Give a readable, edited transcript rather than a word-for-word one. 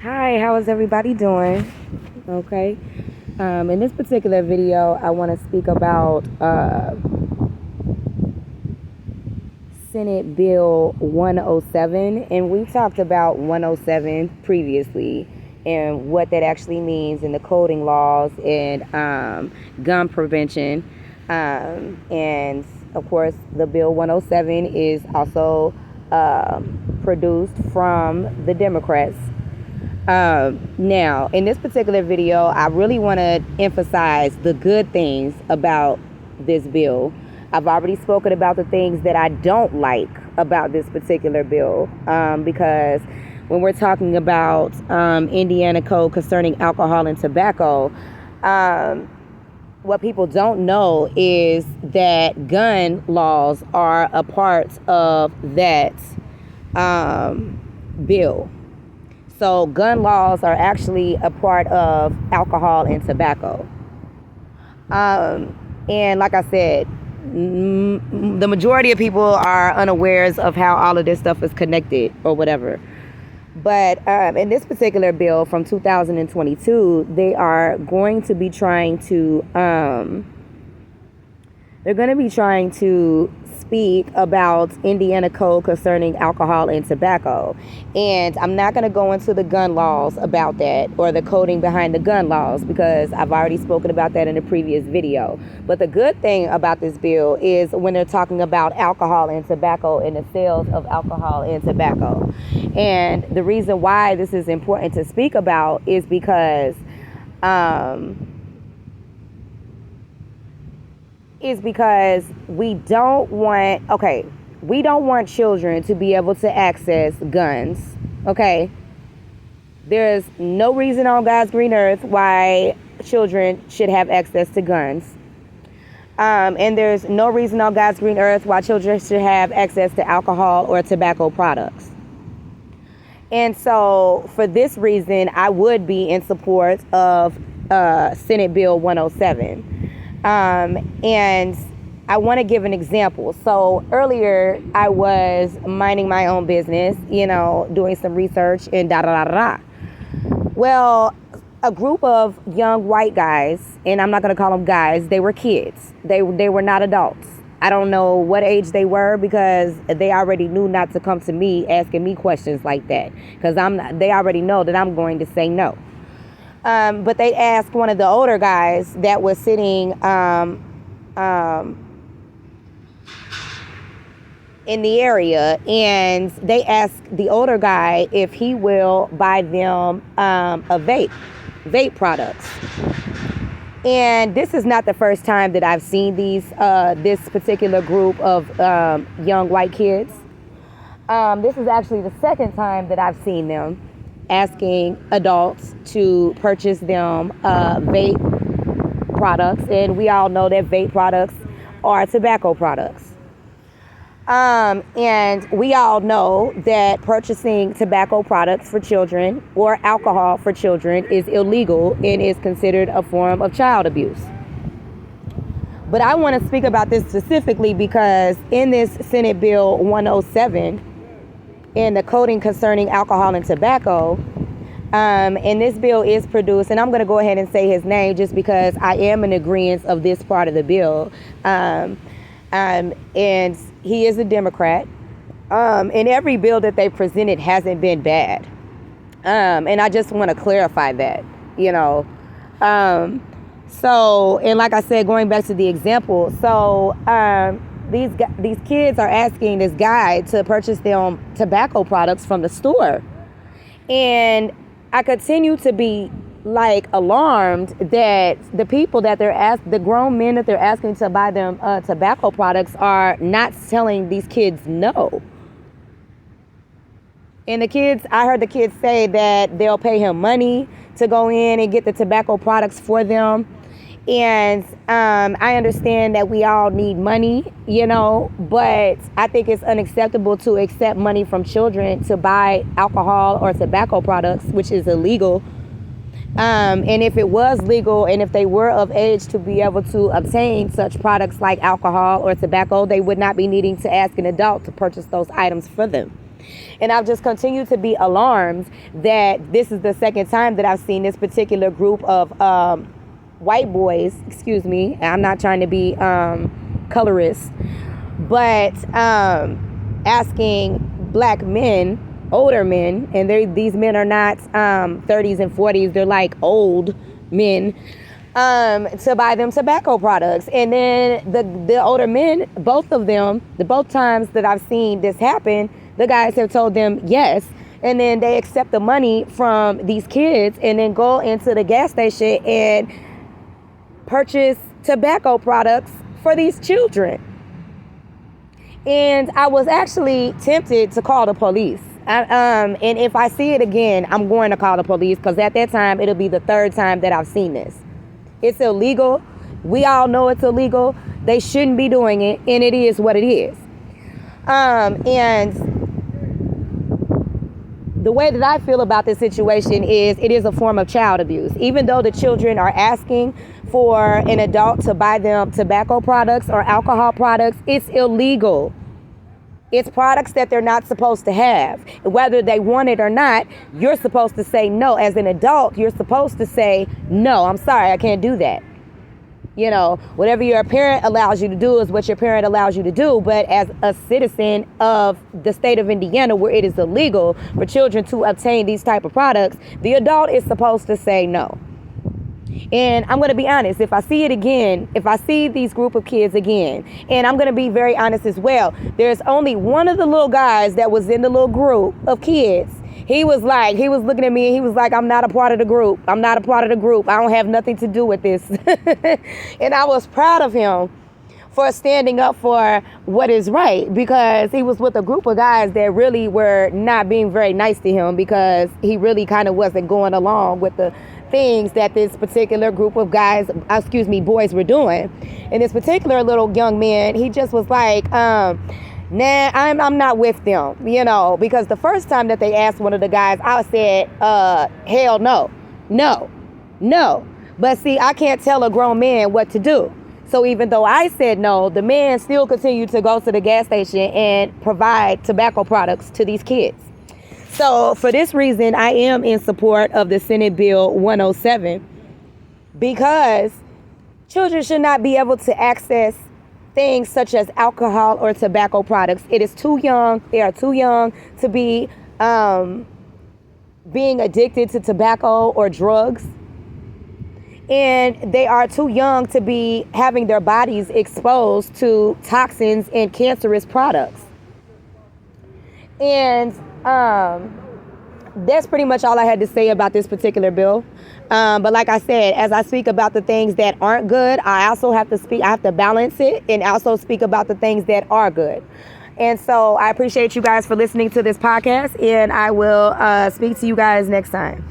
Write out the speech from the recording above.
Hi, how is everybody doing? Okay. In this particular video, I want to speak about Senate Bill 107, and we talked about 107 previously and what that actually means in the coding laws and gun prevention. And of course, the Bill 107 is also produced from the Democrats. Now, in this particular video, I really want to emphasize the good things about this bill. I've already spoken about the things that I don't like about this particular bill, because when we're talking about Indiana Code concerning alcohol and tobacco, what people don't know is that gun laws are a part of that bill. So gun laws are actually a part of alcohol and tobacco. And like I said, the majority of people are unawares of how all of this stuff is connected or whatever. But in this particular bill from 2022, they are going to be trying to speak about Indiana Code concerning alcohol and tobacco. And I'm not going to go into the gun laws about that or the coding behind the gun laws because I've already spoken about that in a previous video. But the good thing about this bill is when they're talking about alcohol and tobacco and the sales of alcohol and tobacco. And the reason why this is important to speak about is because we don't want children to be able to access guns. Okay, there's no reason on God's green earth why children should have access to guns, and there's no reason on God's green earth why children should have access to alcohol or tobacco products. And so for this reason, I would be in support of Senate Bill 107. And I want to give an example. So earlier I was minding my own business, doing some research and da da da da. Well, a group of young white guys, and I'm not going to call them guys, they were kids. They were not adults. I don't know what age they were because they already knew not to come to me asking me questions like that because they already know that I'm going to say no. But they asked one of the older guys that was sitting in the area, and they asked the older guy if he will buy them a vape products. And this is not the first time that I've seen this particular group of young white kids. This is actually the second time that I've seen them asking adults to purchase them vape products. And we all know that vape products are tobacco products. And we all know that purchasing tobacco products for children or alcohol for children is illegal and is considered a form of child abuse. But I want to speak about this specifically because in this Senate Bill 107, in the coding concerning alcohol and tobacco, and this bill is produced, and I'm going to go ahead and say his name just because I am in agreement of this part of the bill. And he is a Democrat. And every bill that they presented hasn't been bad. And I just want to clarify that, So, and like I said, going back to the example, so these kids are asking this guy to purchase them tobacco products from the store. And I continue to be alarmed that the people that the grown men that they're asking to buy them tobacco products are not telling these kids no. And I heard the kids say that they'll pay him money to go in and get the tobacco products for them. And I understand that we all need money, but I think it's unacceptable to accept money from children to buy alcohol or tobacco products, which is illegal. And if it was legal and if they were of age to be able to obtain such products like alcohol or tobacco, they would not be needing to ask an adult to purchase those items for them. And I've just continued to be alarmed that this is the second time that I've seen this particular group of white boys, excuse me, I'm not trying to be colorist, but asking black men, older men, and these men are not 30s and 40s, they're like old men, to buy them tobacco products. And then the older men, both of them, both times that I've seen this happen, the guys have told them yes, and then they accept the money from these kids and then go into the gas station and purchase tobacco products for these children. And I was actually tempted to call the police. And if I see it again, I'm going to call the police, because at that time, it'll be the third time that I've seen this. It's illegal. We all know it's illegal. They shouldn't be doing it, and it is what it is. And the way that I feel about this situation is it is a form of child abuse. Even though the children are asking for an adult to buy them tobacco products or alcohol products, it's illegal. It's products that they're not supposed to have. Whether they want it or not, you're supposed to say no. As an adult, you're supposed to say, no, I'm sorry, I can't do that. You know, whatever your parent allows you to do is what your parent allows you to do. But as a citizen of the state of Indiana, where it is illegal for children to obtain these type of products, the adult is supposed to say no. And I'm going to be honest, if I see it again, if I see these group of kids again, and I'm going to be very honest as well, there's only one of the little guys that was in the little group of kids. He was looking at me and he was like, I'm not a part of the group. I'm not a part of the group. I don't have nothing to do with this. And I was proud of him for standing up for what is right, because he was with a group of guys that really were not being very nice to him, because he really kind of wasn't going along with the things that this particular group of boys were doing. And this particular little young man, he just was like, nah, I'm not with them, you know, because the first time that they asked one of the guys, I said, hell no. But see, I can't tell a grown man what to do. So even though I said no, the man still continued to go to the gas station and provide tobacco products to these kids. So for this reason, I am in support of the Senate Bill 107, because children should not be able to access things such as alcohol or tobacco products. It is too young. They are too young to be being addicted to tobacco or drugs. And they are too young to be having their bodies exposed to toxins and cancerous products. And that's pretty much all I had to say about this particular bill. But like I said, as I speak about the things that aren't good, I have to balance it and also speak about the things that are good. And so I appreciate you guys for listening to this podcast, and I will speak to you guys next time.